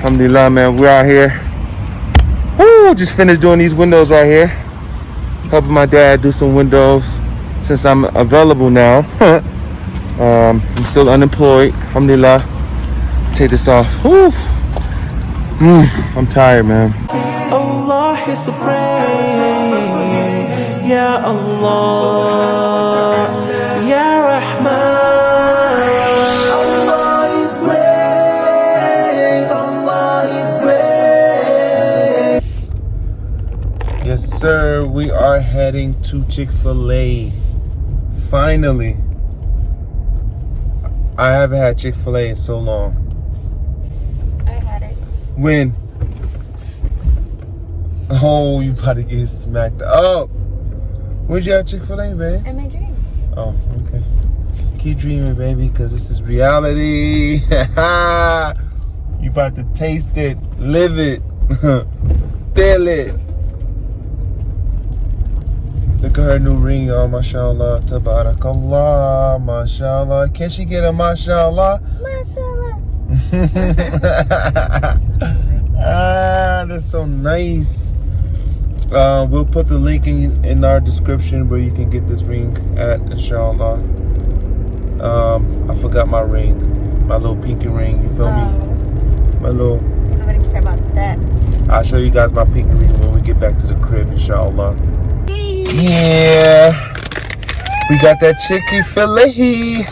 Alhamdulillah, man. We're out here. Woo! Just finished doing these windows right here. Helping my dad do some windows since I'm available now. I'm still unemployed. Alhamdulillah. Take this off. Woo! I'm tired, man. Allah is supreme. Ya Allah. Ya Rahman. Allah is great. Allah is great. Yes, sir. We are heading to Chick-fil-A. Finally. I haven't had Chick-fil-A in so long. I had it. When? Oh, you about to get smacked up. Where'd you have Chick-fil-A, babe? In my dream. Oh, okay. Keep dreaming, baby, because this is reality. You about to taste it, live it, feel it. Look at her new ring, y'all. Mashallah, tabarakallah, mashallah. Can she get a mashallah? Mashallah. That's so nice. We'll put the link in our description where you can get this ring at, inshallah. I forgot my ring, my little pinky ring. You feel me? My little. Nobody care about that. I'll show you guys my pinky ring when we get back to the crib, inshallah. Yeah, we got that chicken fillet.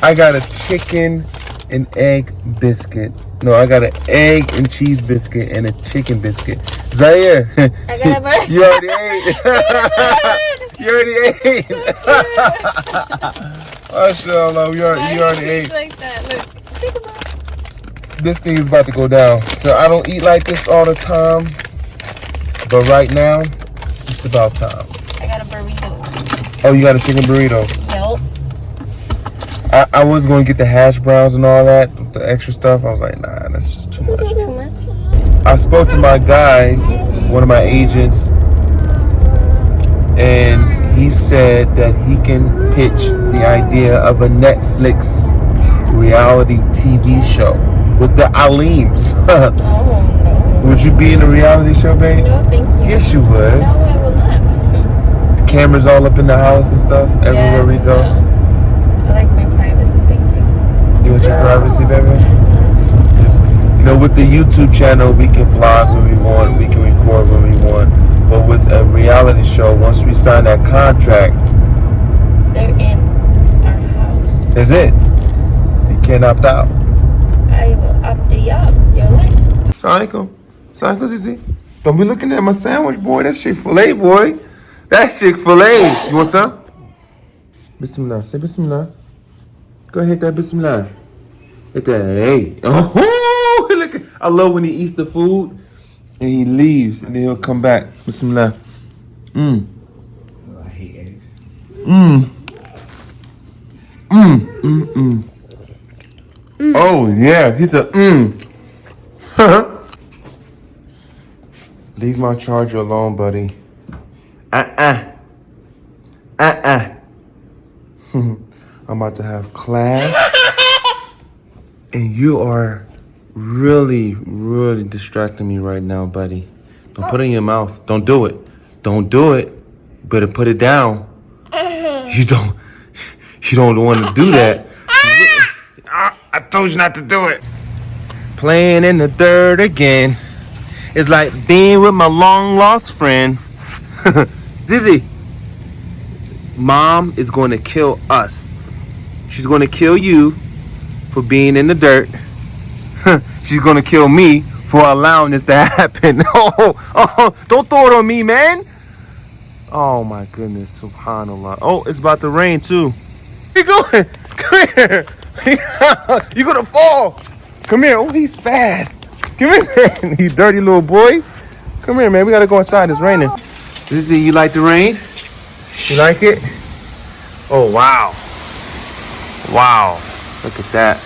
I got a chicken and egg biscuit. No, I got an egg and cheese biscuit and a chicken biscuit. Zaire, I got a bird. you already ate. You already ate. Mashallah, you already ate. Like that. Look, think about it. This thing is about to go down. So I don't eat like this all the time. But right now, it's about time. I got a burrito. Oh, you got a chicken burrito? Yup. I was going to get the hash browns and all that, the extra stuff. I was like, nah, that's just too much. Too much? I spoke to my guy, one of my agents, and he said that he can pitch the idea of a Netflix reality TV show with the Aleems. Oh, no. Would you be in a reality show, babe? No, thank you. Yes, you would. No, I will not. The cameras all up in the house and stuff, everywhere we go. No. I like my privacy, thank you. You want your privacy, baby? 'Cause, you know, with the YouTube channel, we can vlog when we want, we can record when we want. But with a reality show, once we sign that contract, They're in our house. that's it. You can't opt out. I will opt you up. You're like, Assalamualaikum. Assalamualaikum, Zizi. Don't be looking at my sandwich, boy. That's Chick-fil-A, boy. That's Chick-fil-A. You want some? Bismillah. Say Bismillah. Go ahead, that Bismillah. Hit that. Hey. Oh, look. I love when he eats the food and he leaves and then he'll come back. Bismillah. Oh, I hate eggs. Oh, yeah. He said, Leave my charger alone, buddy. I'm about to have class. And you are really, really distracting me right now, buddy. Don't put it in your mouth. Don't do it. Don't do it. Better put it down. You don't want to do that. I told you not to do it. Playing in the dirt again. It's like being with my long lost friend. Zizi, Mom is going to kill us. She's going to kill you for being in the dirt. She's going to kill me for allowing this to happen. Oh, don't throw it on me, man. Oh my goodness, subhanallah. Oh, it's about to rain too. Where you going? Come here. You're going to fall. Come here. Oh, he's fast. Come here, man. He's dirty little boy. Come here, man. We got to go inside. It's raining. Zizi, you like the rain? You like it? Oh, wow. Wow. Look at that.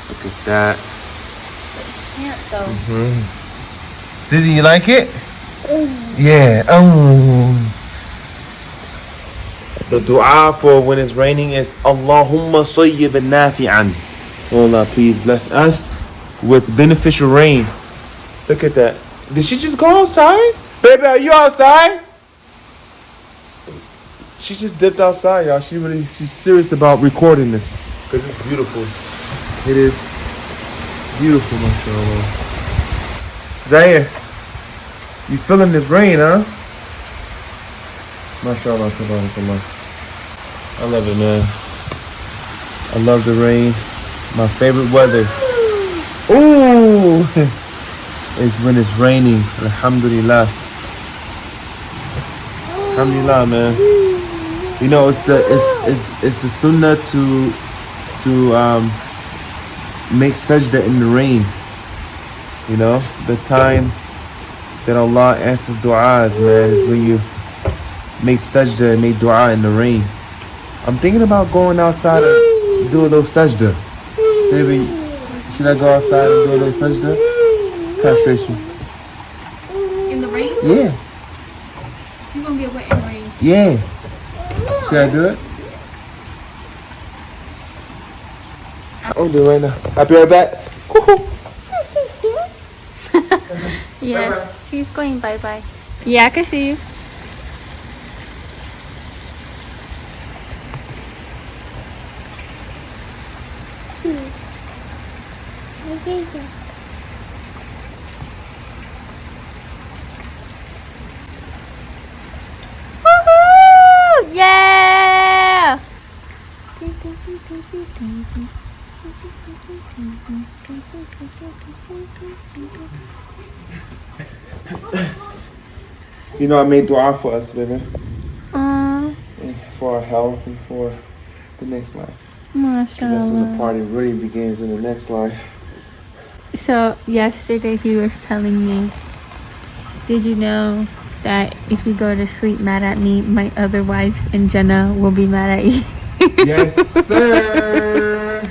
Look at that. can't though. Zizi, you like it? Yeah. Oh. The dua for when it's raining is Allahumma sayyiban nafi'an. Oh Allah, please bless us with beneficial rain. Look at that. Did she just go outside? Baby, are you outside? She just dipped outside, y'all. She's serious about recording this. Because it's beautiful. It is beautiful, mashallah. Zaire, you feeling this rain, huh? Mashallah, tabarakallah. I love it, man. I love the rain. My favorite weather. Ooh! Is when it's raining. Alhamdulillah. Alhamdulillah, man. You know, it's the sunnah to make sajda in the rain. You know, the time that Allah answers du'as, man, is when you make sajda and make du'a in the rain. I'm thinking about going outside and do a little sajda. Maybe should I go outside and do a little sajda? Concentration. In the rain? Yeah. You're gonna get wet in the rain. Yeah. Should I do it? I'll do it right now. I'll be right back. Yeah, Bye-bye. he's going bye-bye. Yeah, I can see you. Woohoo! Yeah! You know, I made dua for us, baby. And for our health and for the next life. That's when the party really begins in the next life. So yesterday he was telling me, did you know that if you go to sleep mad at me, my other wives in Jannah will be mad at you? Yes, sir.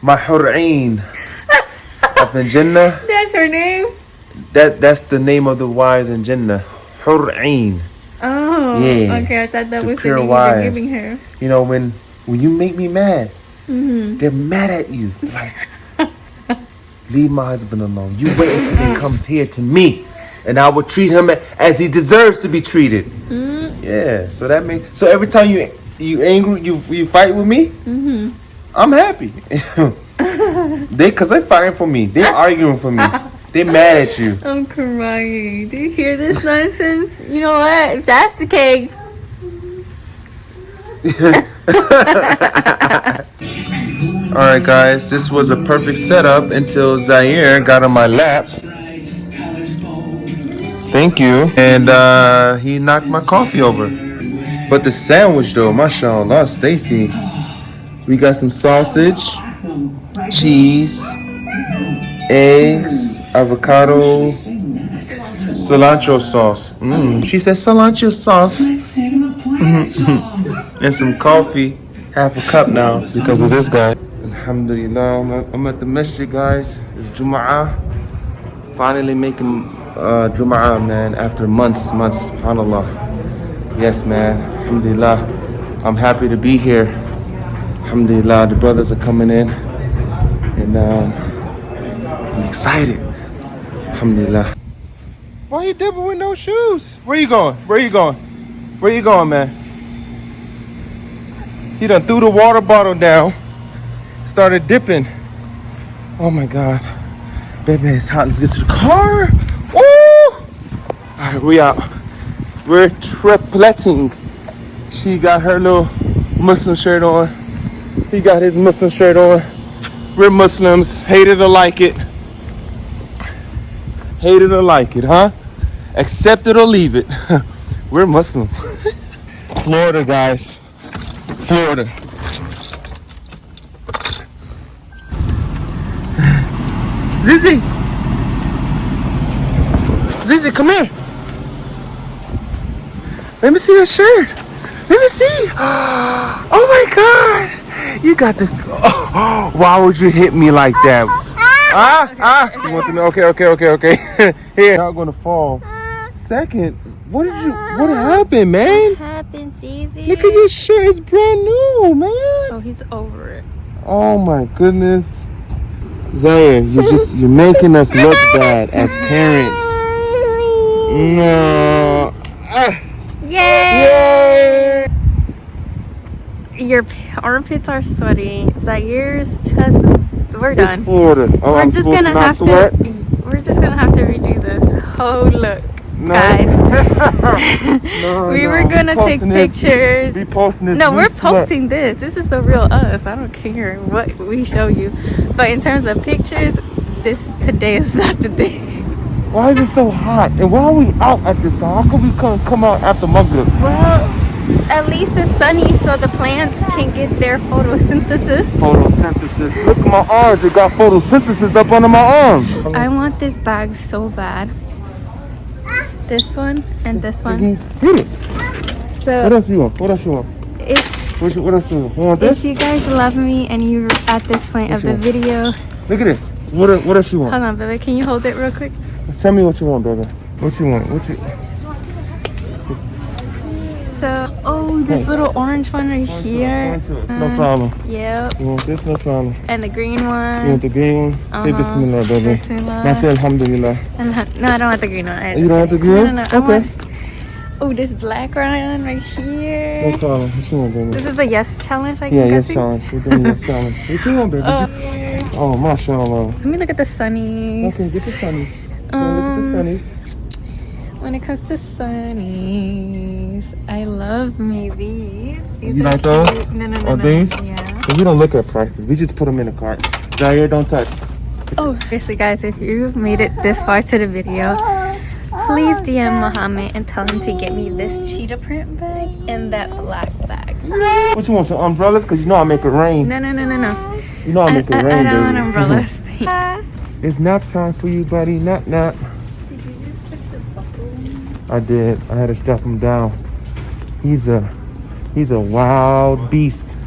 My hur'een. Up in Jannah. That's her name? That's the name of the wives in Jannah. Hur'een. Oh, Yeah. okay. I thought that The was the pure name you were wives. giving her. You know, when you make me mad, they're mad at you. Like, leave my husband alone. You wait until he comes here to me, and I will treat him as he deserves to be treated. Yeah. So that means. So every time you angry, you fight with me, I'm happy. Cause they're fighting for me. They're arguing for me. They're mad at you. I'm crying. Do you hear this nonsense? You know what? If that's the case. Alright guys, this was a perfect setup until Zaire got on my lap. Thank you. And he knocked my coffee over. But the sandwich though, mashallah, Stacy. We got some sausage, cheese, eggs, avocado, cilantro sauce. She said cilantro sauce. And some coffee, half a cup now because of this guy. Alhamdulillah, I'm at the masjid, guys. It's Jum'ah. Finally making Jum'ah, man, after months, subhanAllah. Yes, man, alhamdulillah. I'm happy to be here. Alhamdulillah, the brothers are coming in. And I'm excited. Alhamdulillah. Why you dipping with no shoes? Where you going? Where you going? Where you going, man? He done threw the water bottle down. Started dipping. Oh my God. Baby, it's hot. Let's get to the car. Woo! Alright, we out. We're tripleting. She got her little Muslim shirt on. He got his Muslim shirt on. We're Muslims. Hate it or like it. Hate it or like it, huh? Accept it or leave it. We're Muslim. Florida, guys. Florida. Zizi! Zizi, come here. Let me see your shirt. Let me see. Oh my God. You got the... Oh, why would you hit me like that? You want to know? Okay. Here. Not gonna fall. Second, what happened, man? What happened, Zizi? Look at your shirt. It's brand new, man. Oh, he's over it. Oh my goodness. Zaire, you're making us look bad as parents. No. Yay! Your armpits are sweaty. Zaire's chest is, we're done. It's Florida. Oh, We're I'm just supposed gonna to not have sweat? we're just gonna have to redo this. Oh look. No. Guys. No, We no, were gonna take pictures. Be posting this. No, new we're sweat. posting this. This is the real us. I don't care what we show you. But in terms of pictures, today is not the day. Why is it so hot? And why are we out at this time? How come we can't come out after Maghrib? Well, at least it's sunny so the plants can get their photosynthesis. Photosynthesis. Look at my arms. It got photosynthesis up under my arm. I want this bag so bad. This one and this one. Hit it. So What else you want? What else you want? What else you want? You want this? if you guys love me and you're at this point of the video, Look at this. What else you want? hold on, baby. Can you hold it real quick? Tell me what you want, baby. What you want? So, this little orange one right here. It's no problem. Yep. You want this? No problem. And the green You one. want the green one? Say Bismillah, baby. Bismillah. Now say Alhamdulillah. No, I don't want the green one. You don't want the green? No. Okay. Oh, this black one right here. No problem. What you want, baby? This is a yes challenge, Yeah, yes challenge. We're doing yes challenge. What you want, baby? Oh, mashallah. Let me look at the sunnies. Okay, get the sunnies. Look at the sunnies. When it comes to sunnies, I love me these. You are like those? cute. No. Or these? Yeah. So we don't look at prices. We just put them in the cart. Zaire, don't touch. Oh, seriously, guys, if you've made it this far to the video, please DM Muhammad and tell him to get me this cheetah print bag and that black bag. What you want, some umbrellas? Because you know I make it rain. No. You know I make it rain, I don't want baby. umbrellas. It's nap time for you, buddy. Nap. Did you just put the buckle? I did. I had to strap him down. He's a wild beast.